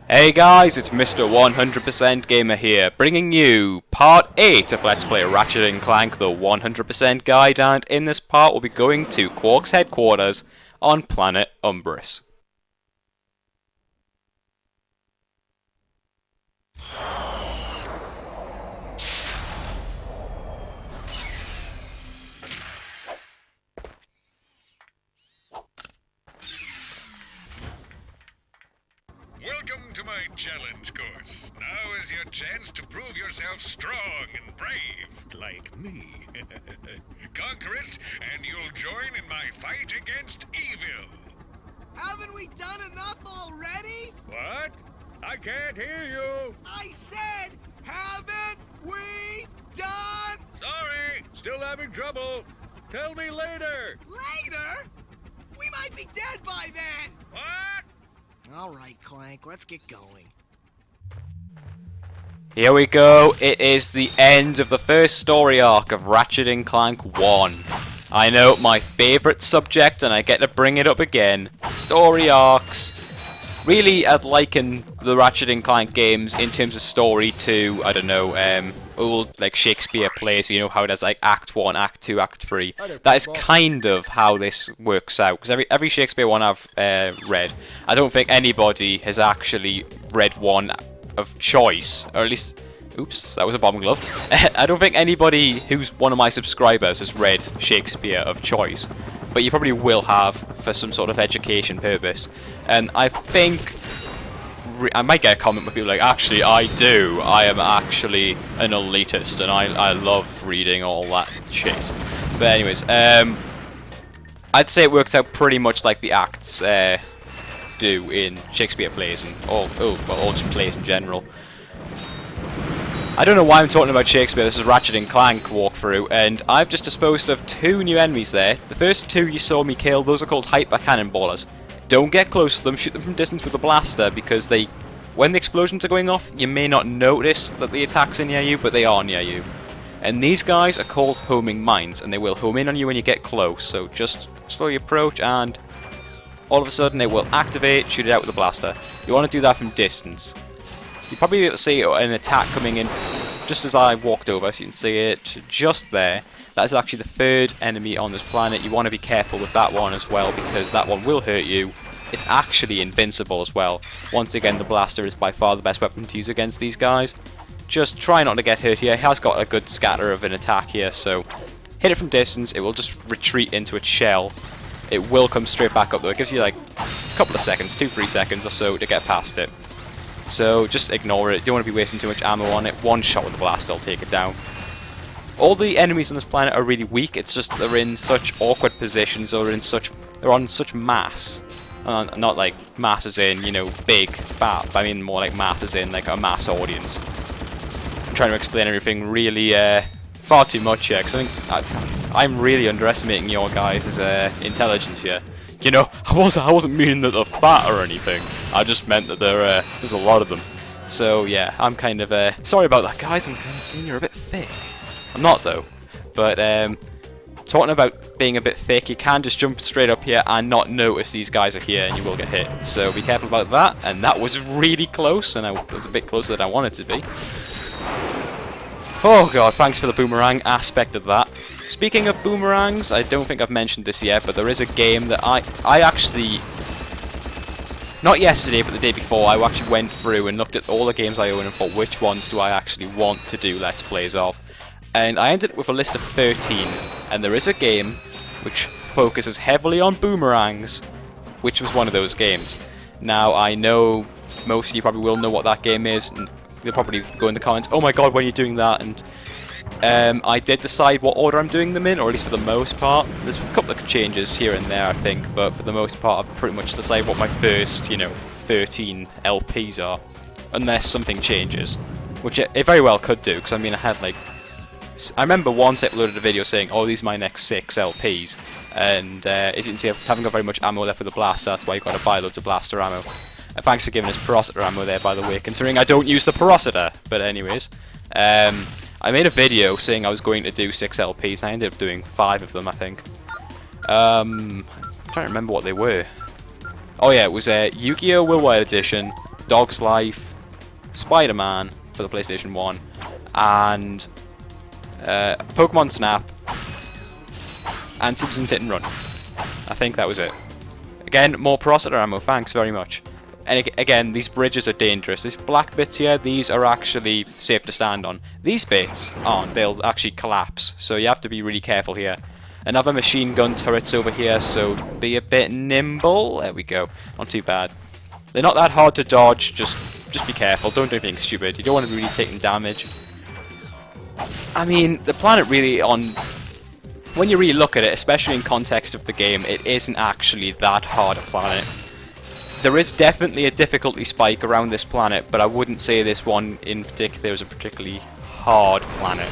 Hey guys, it's Mr. 100% Gamer here, bringing you part 8 of Let's Play Ratchet Clank, the 100% guide, and in this part we'll be going to Qwark's headquarters on planet Umbris. Welcome to my challenge course. Now is your chance to prove yourself strong and brave, like me. Conquer it, and you'll join in my fight against evil. Haven't we done enough already? What? I can't hear you. I said, haven't we done? Sorry, still having trouble. Tell me later. Later? We might be dead by then. What? All right, Clank, let's get going. Here we go, it is the end of the first story arc of Ratchet Clank 1. I know, my favourite subject, and I get to bring it up again. Story arcs. Really, I'd liken the Ratchet Clank games in terms of story to, I don't know, old like Shakespeare plays, you know how it has like Act 1, Act 2, Act 3. That is kind of how this works out, because every Shakespeare one I've read, I don't think anybody has actually read one of choice, or at least, oops, that was a bomb glove. I don't think anybody who's one of my subscribers has read Shakespeare of choice, but you probably will have for some sort of education purpose. And I think I might get a comment with people like, actually I do, I am actually an elitist and I love reading all that shit. But anyways, I'd say it works out pretty much like the acts do in Shakespeare plays and all just plays in general. I don't know why I'm talking about Shakespeare. This is Ratchet Clank walkthrough, and I've just disposed of 2 new enemies there. The first 2 you saw me kill, those are called hyper cannonballers. Don't get close to them, shoot them from distance with a blaster, because when the explosions are going off, you may not notice that the attacks are near you, but they are near you. And these guys are called homing mines, and they will home in on you when you get close, so just slowly approach, and all of a sudden it will activate, shoot it out with a blaster. You want to do that from distance. You'll probably be able to see an attack coming in just as I walked over, so you can see it just there. That is actually the 3rd enemy on this planet. You want to be careful with that one as well, because that one will hurt you. It's actually invincible as well. Once again, the blaster is by far the best weapon to use against these guys. Just try not to get hurt here. It has got a good scatter of an attack here, so hit it from distance, it will just retreat into its shell. It will come straight back up though. It gives you like a couple of seconds, 2-3 seconds or so to get past it. So just ignore it. You don't want to be wasting too much ammo on it. One shot with the blaster will take it down. All the enemies on this planet are really weak. It's just that they're in such awkward positions, or they're on such mass. Not like mass as in, you know, big, fat, but I mean more like mass as in like a mass audience. I'm trying to explain everything really far too much here, because I think I'm really underestimating your guys' intelligence here. You know, I wasn't meaning that they're fat or anything. I just meant that there's a lot of them. So yeah, I'm kind of sorry about that, guys. I'm kind of seeing you're a bit thick. I'm not though. But talking about being a bit thick, you can just jump straight up here and not notice these guys are here, and you will get hit. So be careful about that. And that was really close, and I was a bit closer than I wanted to be. Oh god, thanks for the boomerang aspect of that. Speaking of boomerangs, I don't think I've mentioned this yet, but there is a game that I actually, not yesterday, but the day before, I actually went through and looked at all the games I own and thought, which ones do I actually want to do Let's Plays of? And I ended up with a list of 13, and there is a game which focuses heavily on boomerangs, which was one of those games. Now, I know most of you probably will know what that game is, and they'll probably go in the comments, oh my god, when are you doing that? And I did decide what order I'm doing them in, or at least for the most part. There's a couple of changes here and there, I think, but for the most part I've pretty much decided what my first, you know, 13 LPs are, unless something changes, which it very well could do, because I mean I remember once I uploaded a video saying, oh, these are my next 6 LPs, and as you can see, I haven't got very much ammo left for the blaster, that's why you've got to buy loads of blaster ammo. And thanks for giving us Parositor ammo there, by the way, considering I don't use the Parositor. But anyways, I made a video saying I was going to do 6 LPs, and I ended up doing 5 of them, I think. I'm trying to remember what they were. Oh yeah, it was Yu-Gi-Oh! Worldwide Edition, Dog's Life, Spider-Man for the PlayStation 1, and Pokemon Snap, and Simpsons Hit and Run. I think that was it. Again, more processor ammo, thanks very much. And again, these bridges are dangerous. These black bits here, these are actually safe to stand on. These bits aren't, they'll actually collapse, so you have to be really careful here. Another machine gun turrets over here, so be a bit nimble. There we go, not too bad. They're not that hard to dodge, just be careful, don't do anything stupid. You don't want to be really taking damage. I mean, the planet really when you really look at it, especially in context of the game, it isn't actually that hard a planet. There is definitely a difficulty spike around this planet, but I wouldn't say this one in particular is a particularly hard planet.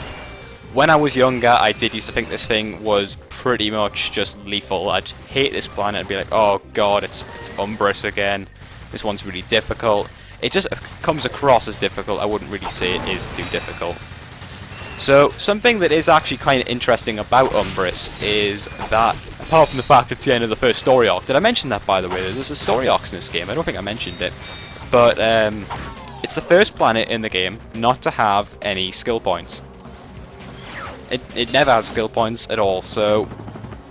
When I was younger, I did used to think this thing was pretty much just lethal. I'd hate this planet and be like, oh god, it's Umbris again. This one's really difficult. It just comes across as difficult. I wouldn't really say it is too difficult. So, something that is actually kind of interesting about Umbris is that, apart from the fact it's the end of the first story arc, did I mention that, by the way? There's a story arc in this game. I don't think I mentioned it. But it's the first planet in the game not to have any skill points. It never has skill points at all, so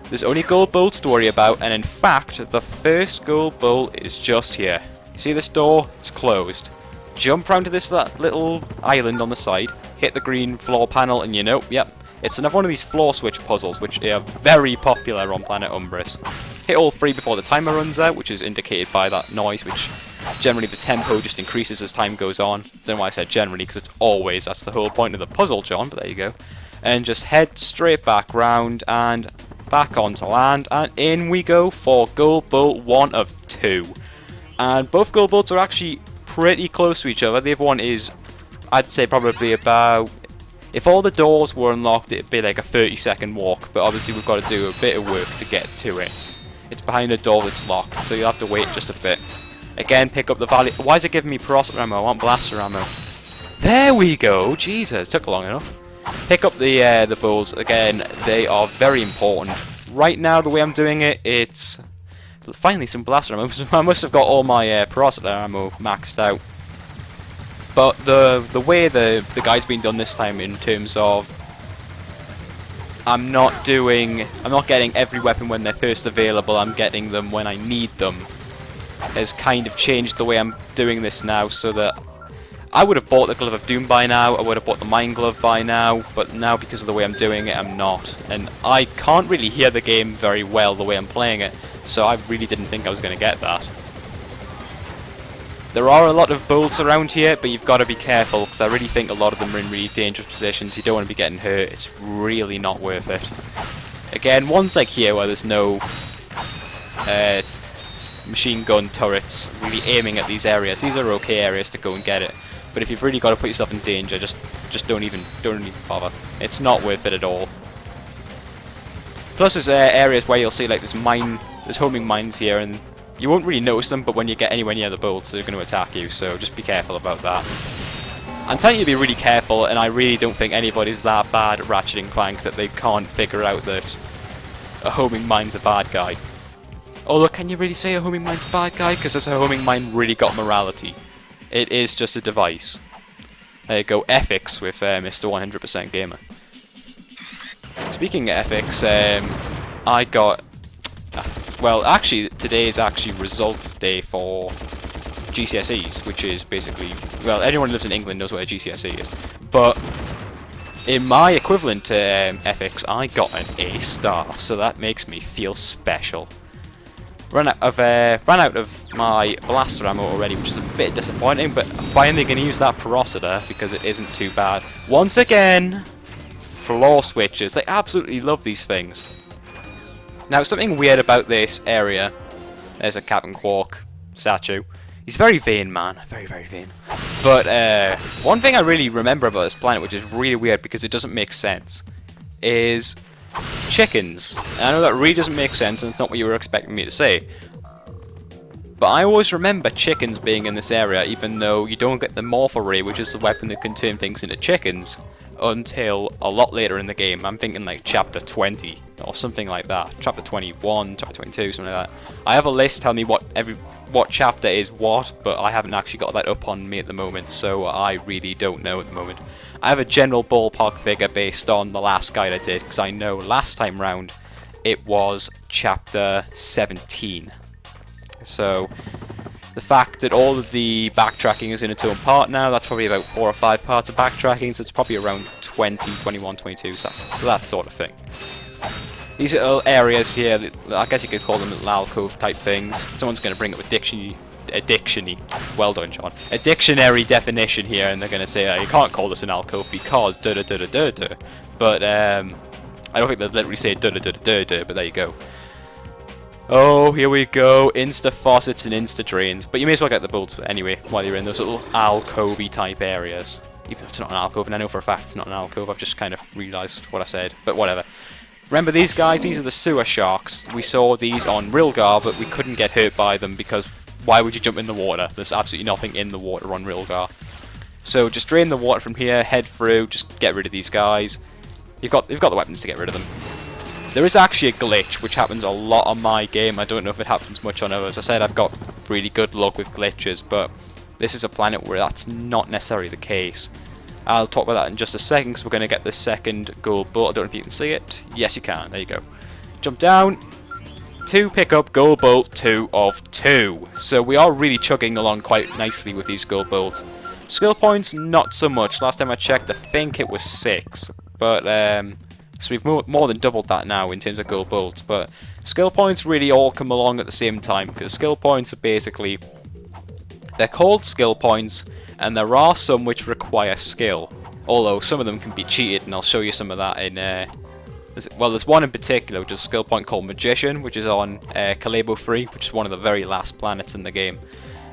there's only gold bolts to worry about, and in fact, the first gold bolt is just here. You see this door? It's closed. Jump round to this little island on the side, hit the green floor panel, and you know, yep, it's another one of these floor switch puzzles, which are very popular on planet Umbris. Hit all three before the timer runs out, which is indicated by that noise, which generally the tempo just increases as time goes on. Don't know why I said generally, because it's always, that's the whole point of the puzzle, John, but there you go. And just head straight back round and back onto land, and in we go for gold bolt 1 of 2. And both gold bolts are actually pretty close to each other. The other one is, I'd say, probably about, if all the doors were unlocked, it'd be like a 30-second walk, but obviously we've got to do a bit of work to get to it. It's behind a door that's locked, so you'll have to wait just a bit. Again, pick up the value. Why is it giving me processor ammo? I want blaster ammo. There we go. Jesus, took long enough. Pick up the bolts. Again, they are very important. Right now, the way I'm doing it, it's finally some blaster ammo. I must have got all my processor ammo maxed out. But the way the guide's been done this time, in terms of I'm not getting every weapon when they're first available. I'm getting them when I need them. Has kind of changed the way I'm doing this now, so that I would have bought the Glove of Doom by now, I would have bought the Mind Glove by now, but now because of the way I'm doing it, I'm not. And I can't really hear the game very well the way I'm playing it, so I really didn't think I was going to get that. There are a lot of bolts around here, but you've got to be careful, because I really think a lot of them are in really dangerous positions. You don't want to be getting hurt, it's really not worth it. Again, ones like here where there's no machine gun turrets really aiming at these areas, these are okay areas to go and get it. But if you've really got to put yourself in danger, just don't even bother. It's not worth it at all. Plus, there's areas where you'll see like there's homing mines here, and you won't really notice them. But when you get anywhere near the bolts, they're going to attack you. So just be careful about that. I'm telling you to be really careful, and I really don't think anybody's that bad at Ratchet Clank that they can't figure out that a homing mine's a bad guy. Although, can you really say a homing mine's a bad guy? Because this homing mine really got morality. It is just a device. There you go, ethics with Mr. 100% Gamer. Speaking of ethics, I got... well, actually, today is actually results day for GCSEs, which is basically... well, anyone who lives in England knows what a GCSE is. But in my equivalent to ethics, I got an A star, so that makes me feel special. Ran out of my blaster ammo already, which is a bit disappointing, but I'm finally going to use that processor because it isn't too bad. Once again, floor switches. They absolutely love these things. Now, something weird about this area, there's a Captain Qwark statue. He's very vain, man. Very, very vain. But one thing I really remember about this planet, which is really weird because it doesn't make sense, is chickens. And I know that really doesn't make sense, and it's not what you were expecting me to say. But I always remember chickens being in this area, even though you don't get the morph array, which is the weapon that can turn things into chickens. until a lot later in the game. I'm thinking like chapter 20 or something like that. Chapter 21, chapter 22, something like that. I have a list telling me what chapter is what, but I haven't actually got that up on me at the moment, so I really don't know at the moment. I have a general ballpark figure based on the last guide I did, because I know last time round it was chapter 17. So the fact that all of the backtracking is in its own part now, that's probably about 4 or 5 parts of backtracking, so it's probably around 20, 21, 22, so that sort of thing. These little areas here, I guess you could call them little alcove type things. Someone's going to bring up a dictionary, well done, John, a dictionary definition here, and they're going to say, you can't call this an alcove because da da da da da da. But I don't think they'll literally say da da da da da, but there you go. Oh, here we go, insta faucets and insta drains. But you may as well get the bolts anyway while you're in those little alcovey type areas. Even though it's not an alcove, and I know for a fact it's not an alcove, I've just kind of realised what I said, but whatever. Remember these guys? These are the sewer sharks. We saw these on Rilgar, but we couldn't get hurt by them because why would you jump in the water? There's absolutely nothing in the water on Rilgar. So just drain the water from here, head through, just get rid of these guys. You've got the weapons to get rid of them. There is actually a glitch, which happens a lot on my game. I don't know if it happens much on others. I said I've got really good luck with glitches, but this is a planet where that's not necessarily the case. I'll talk about that in just a second, because we're going to get the second gold bolt. I don't know if you can see it. Yes, you can. There you go. Jump down to pick up gold bolt 2 of 2. So we are really chugging along quite nicely with these gold bolts. Skill points, not so much. Last time I checked, I think it was 6. But, so we've more than doubled that now in terms of gold bolts. But skill points really all come along at the same time, because skill points are basically, they're called skill points, and there are some which require skill. Although some of them can be cheated, and I'll show you some of that in, there's one in particular, which is a skill point called Magician, which is on Kalebo 3, which is one of the very last planets in the game.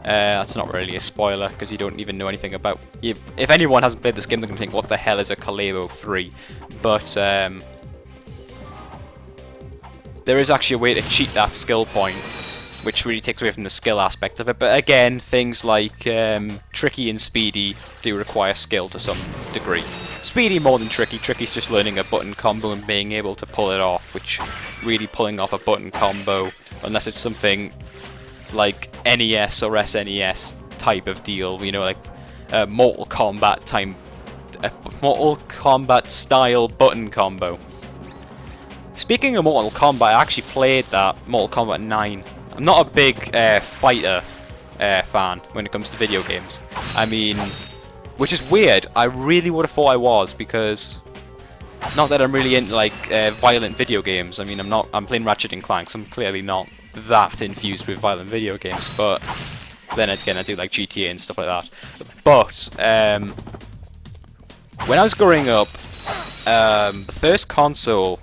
That's not really a spoiler, because you don't even know anything about... If anyone hasn't played this game, they're going to think, what the hell is a Kalebo 3? But, there is actually a way to cheat that skill point, which really takes away from the skill aspect of it. But again, things like Tricky and Speedy do require skill to some degree. Speedy more than Tricky. Tricky's just learning a button combo and being able to pull it off, which really pulling off a button combo, unless it's something like NES or SNES type of deal, you know, like Mortal Kombat style button combo. Speaking of Mortal Kombat, I actually played that, Mortal Kombat 9. I'm not a big fighter fan when it comes to video games. I mean, which is weird. I really would have thought I was, because not that I'm really into like violent video games. I mean, I'm playing Ratchet and Clank, so I'm clearly not that infused with violent video games. But then again, I do like GTA and stuff like that. But when I was growing up, the first console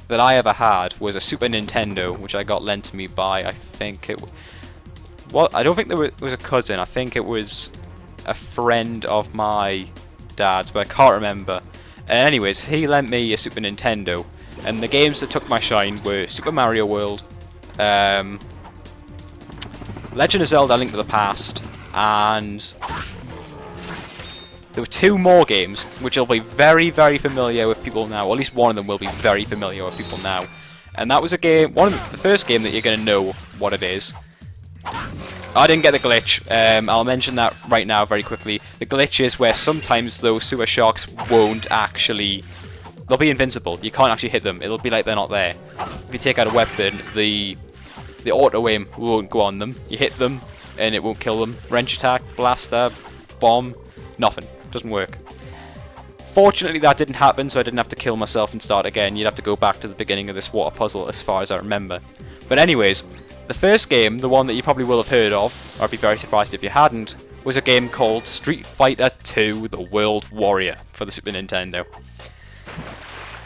that I ever had was a Super Nintendo, which I got lent to me by, I think it... Well, I don't think there was a cousin. I think it was a friend of my dad's, but I can't remember. Anyways, he lent me a Super Nintendo, and the games that took my shine were Super Mario World, Legend of Zelda: Link to the Past, and there were 2 more games which will be very, very familiar with people now. Or at least one of them will be very familiar with people now. And that was a game, the first game that you're going to know what it is. I didn't get the glitch. I'll mention that right now very quickly. The glitch is where sometimes those sewer sharks won't actually... They'll be invincible. You can't actually hit them. It'll be like they're not there. If you take out a weapon, the auto-aim won't go on them. You hit them, and it won't kill them. Wrench attack, blaster, bomb, nothing. Doesn't work. Fortunately that didn't happen, so I didn't have to kill myself and start again. You'd have to go back to the beginning of this water puzzle as far as I remember. But anyways, the first game, the one that you probably will have heard of, or I'd be very surprised if you hadn't, was a game called Street Fighter 2 The World Warrior for the Super Nintendo.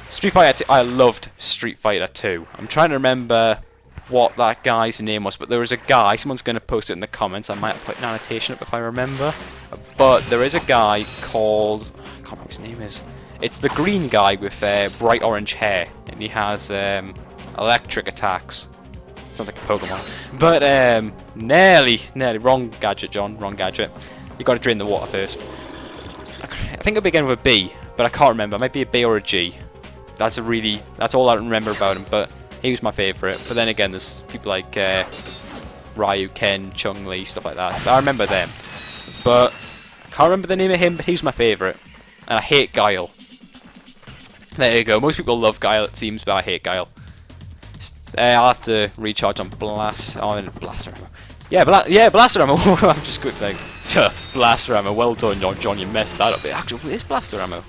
Street Fighter 2, I loved Street Fighter 2. I'm trying to remember what that guy's name was, but there was a guy, someone's going to post it in the comments, I might have put an annotation up if I remember, but there is a guy called, I can't remember what his name is, it's the green guy with bright orange hair, and he has electric attacks. Sounds like a Pokemon, but nearly, wrong gadget, John, wrong gadget. You got to drain the water first. I think it'll begin with a B, but I can't remember. It might be a B or a G. That's all I remember about him, but he was my favourite. But then again, there's people like Ryu, Ken, Chun-Li, stuff like that. But I remember them. But I can't remember the name of him, but he's my favourite. And I hate Guile. There you go. Most people love Guile, it seems, but I hate Guile. I'll have to recharge on blaster ammo. Yeah, blaster ammo. I'm just good like, blaster ammo. Well done, John. You messed that up. It actually is blaster ammo.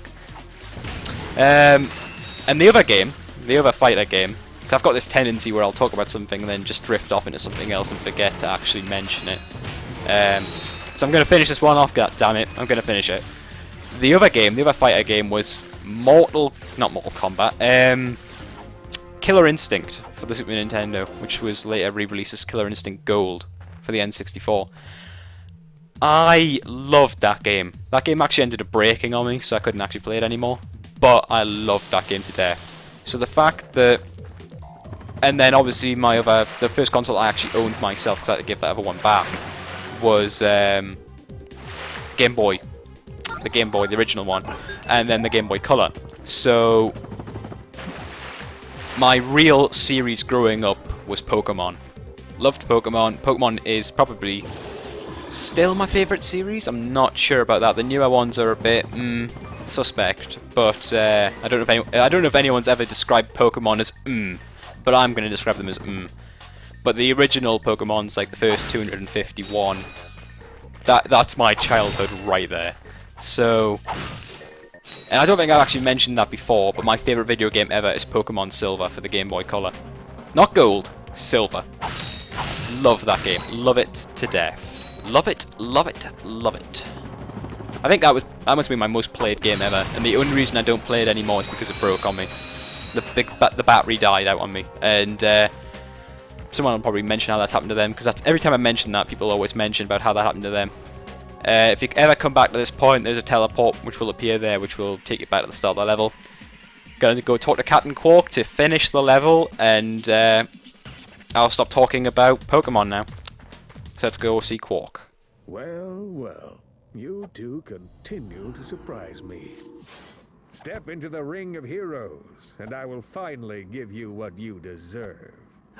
And the other game, the other fighter game, because I've got this tendency where I'll talk about something and then just drift off into something else and forget to actually mention it. So I'm going to finish this one off. God damn it, I'm going to finish it. The other game, the other fighter game was not Mortal Kombat. Killer Instinct for the Super Nintendo, which was later re-released as Killer Instinct Gold for the N64. I loved that game. That game actually ended up breaking on me, so I couldn't actually play it anymore. But I loved that game to death. So the fact that... And then obviously the first console I actually owned myself, because I had to give that other one back, was Game Boy. The Game Boy, the original one. And then the Game Boy Color. So... my real series growing up was Pokemon. Loved Pokemon. Pokemon is probably still my favourite series. I'm not sure about that. The newer ones are a bit suspect, but I don't know if anyone's ever described Pokemon as but I'm going to describe them as But the original Pokemons, like the first 251, that's my childhood right there. So. And I don't think I've actually mentioned that before, but my favourite video game ever is Pokemon Silver for the Game Boy Color. Not Gold, Silver. Love that game. Love it to death. Love it, love it, love it. I think that must be my most played game ever, and the only reason I don't play it anymore is because it broke on me. The battery died out on me, and someone will probably mention how that's happened to them, because every time I mention that, people always mention about how that happened to them. If you ever come back to this point, there's a teleport which will appear there, which will take you back to the start of the level. Going to go talk to Captain Qwark to finish the level, and I'll stop talking about Pokemon now. So let's go see Qwark. Well, well, you two continue to surprise me. Step into the ring of heroes, and I will finally give you what you deserve.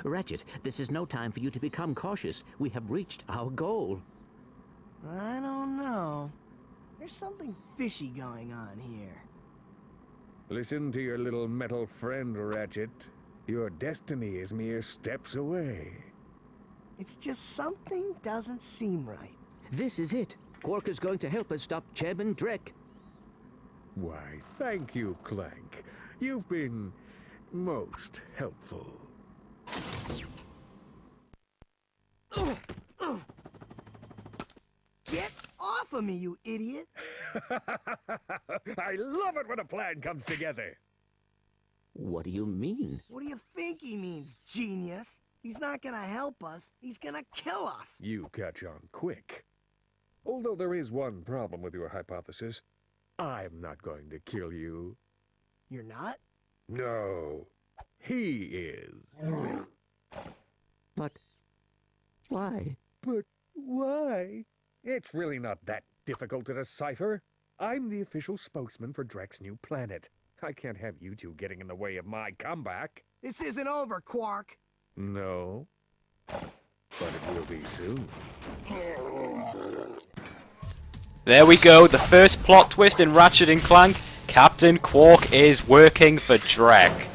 Ratchet, this is no time for you to become cautious. We have reached our goal. I don't know. There's something fishy going on here. Listen to your little metal friend, Ratchet. Your destiny is mere steps away. It's just something doesn't seem right. This is it. Qwark is going to help us stop Chairman Drek. Why, thank you, Clank. You've been most helpful. Get off of me, you idiot! I love it when a plan comes together. What do you mean? What do you think he means, genius? He's not gonna help us. He's gonna kill us. You catch on quick. Although there is one problem with your hypothesis. I'm not going to kill you. You're not? No. He is. But why? But why? It's really not that difficult to decipher. I'm the official spokesman for Drek's new planet. I can't have you two getting in the way of my comeback. This isn't over, Qwark. No. But it will be soon. There we go, the first plot twist in Ratchet & Clank. Captain Qwark is working for Drek.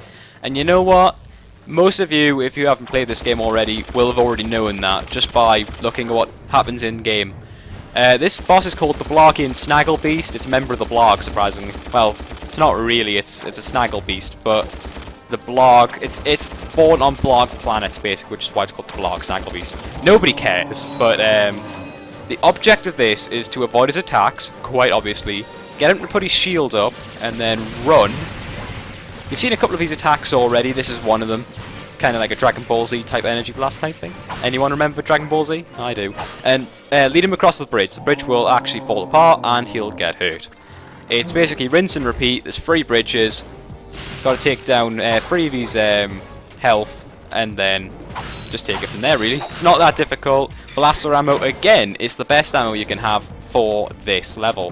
And you know what? Most of you, if you haven't played this game already, will have already known that just by looking at what happens in-game. This boss is called the Blargian Snaggle Beast. It's a member of the Blarg, surprisingly. Well, it's not really, it's a Snaggle Beast, but the Blarg, it's born on Blarg planets, basically, which is why it's called the Blarg Snaggle Beast. Nobody cares, but the object of this is to avoid his attacks, quite obviously, get him to put his shield up, and then run. You've seen a couple of these attacks already, this is one of them. Kind of like a Dragon Ball Z type energy blast type thing. Anyone remember Dragon Ball Z? I do. And lead him across the bridge. The bridge will actually fall apart and he'll get hurt. It's basically rinse and repeat. There's 3 bridges. Got to take down 3 of his health and then just take it from there, really. It's not that difficult. Blaster ammo, again, is the best ammo you can have for this level.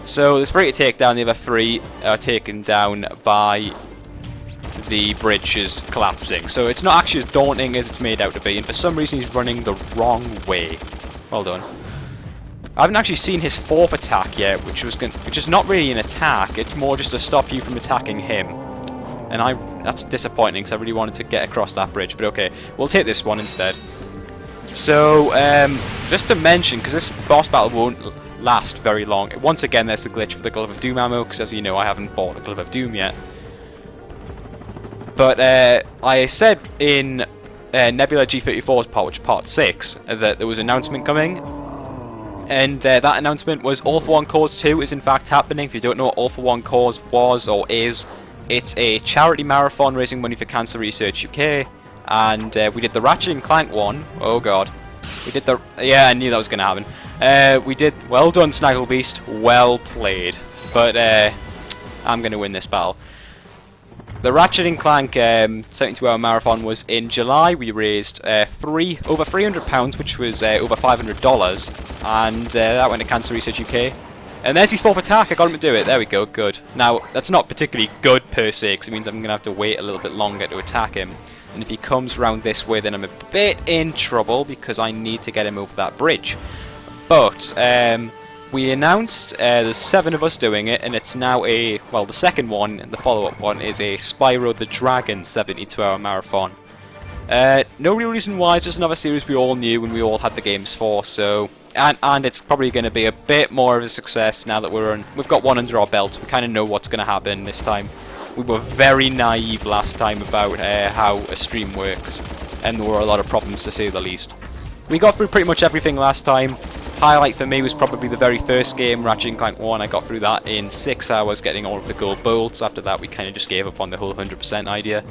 So there's 3 to take down, the other 3 are taken down by the bridge is collapsing. So it's not actually as daunting as it's made out to be, and for some reason he's running the wrong way. Well done. I haven't actually seen his 4th attack yet, which is not really an attack, it's more just to stop you from attacking him. And that's disappointing because I really wanted to get across that bridge, but okay, we'll take this one instead. So, just to mention, because this boss battle won't last very long, once again there's the glitch for the Glove of Doom ammo, because as you know I haven't bought the Glove of Doom yet. But I said in Nebula G34's part, which is part 6, that there was an announcement coming, and that announcement was All for One Cause 2 is in fact happening. If you don't know what All for One Cause was or is, it's a charity marathon raising money for Cancer Research UK, and we did the Ratchet Clank one. Oh god. We did the... yeah, I knew that was going to happen. We did... well done, Snaggle Beast. Well played. But I'm going to win this battle. The Ratchet Clank 72-hour marathon was in July. We raised over £300, which was over $500, and that went to Cancer Research UK. And there's his 4th attack. I got him to do it. There we go. Good. Now, that's not particularly good per se, because it means I'm going to have to wait a little bit longer to attack him. And if he comes round this way, then I'm a bit in trouble, because I need to get him over that bridge. But we announced there's 7 of us doing it, and it's now a... well, the second one, the follow-up one, is a Spyro the Dragon 72-hour marathon. No real reason why, it's just another series we all knew and we all had the games for, so... And it's probably going to be a bit more of a success now that we've got one under our belts. We kind of know what's going to happen this time. We were very naive last time about how a stream works, and there were a lot of problems to say the least. We got through pretty much everything last time. Highlight for me was probably the very first game, Ratchet Clank 1. I got through that in 6 hours, getting all of the gold bolts. After that we kind of just gave up on the whole 100% idea.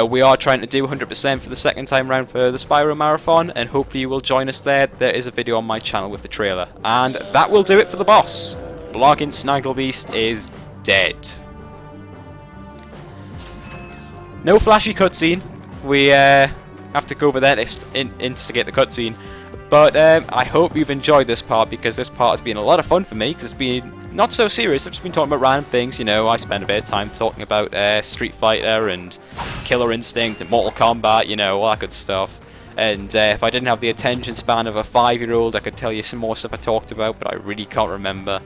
We are trying to do 100% for the second time round for the Spyro Marathon, and hopefully you will join us there. There is a video on my channel with the trailer. And that will do it for the boss. Blogging Snagglebeast is dead. No flashy cutscene. We have to go over there to instigate the cutscene. But I hope you've enjoyed this part, because this part has been a lot of fun for me, because it's been not so serious. I've just been talking about random things, you know. I spend a bit of time talking about Street Fighter and Killer Instinct and Mortal Kombat, you know, all that good stuff. And if I didn't have the attention span of a 5-year-old, I could tell you some more stuff I talked about, but I really can't remember.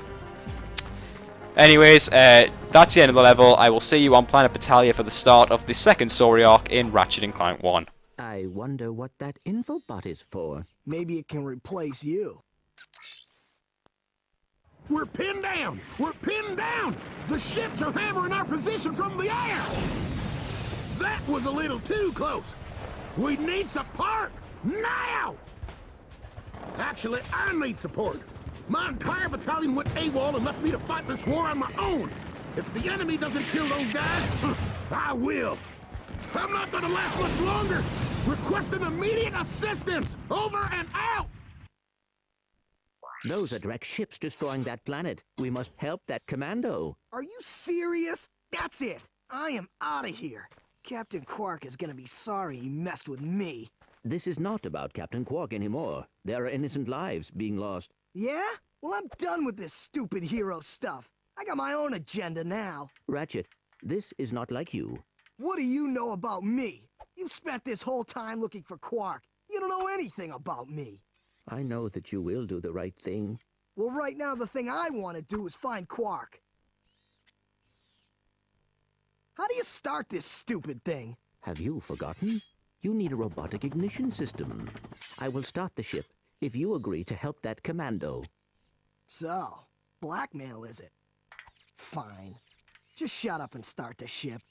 Anyways, that's the end of the level. I will see you on Planet Battaglia for the start of the second story arc in Ratchet Clank 1. I wonder what that infobot is for. Maybe it can replace you. We're pinned down! We're pinned down! The ships are hammering our position from the air! That was a little too close! We need support! Now! Actually, I need support. My entire battalion went AWOL and left me to fight this war on my own. If the enemy doesn't kill those guys, I will. I'm not gonna last much longer! Requesting immediate assistance! Over and out! Those are direct ships destroying that planet. We must help that commando. Are you serious? That's it. I am out of here. Captain Qwark is gonna be sorry he messed with me. This is not about Captain Qwark anymore. There are innocent lives being lost. Yeah? Well, I'm done with this stupid hero stuff. I got my own agenda now. Ratchet, this is not like you. What do you know about me? You've spent this whole time looking for Qwark. You don't know anything about me. I know that you will do the right thing. Well, right now the thing I want to do is find Qwark. How do you start this stupid thing? Have you forgotten? You need a robotic ignition system. I will start the ship if you agree to help that commando. So, blackmail is it? Fine. Just shut up and start the ship.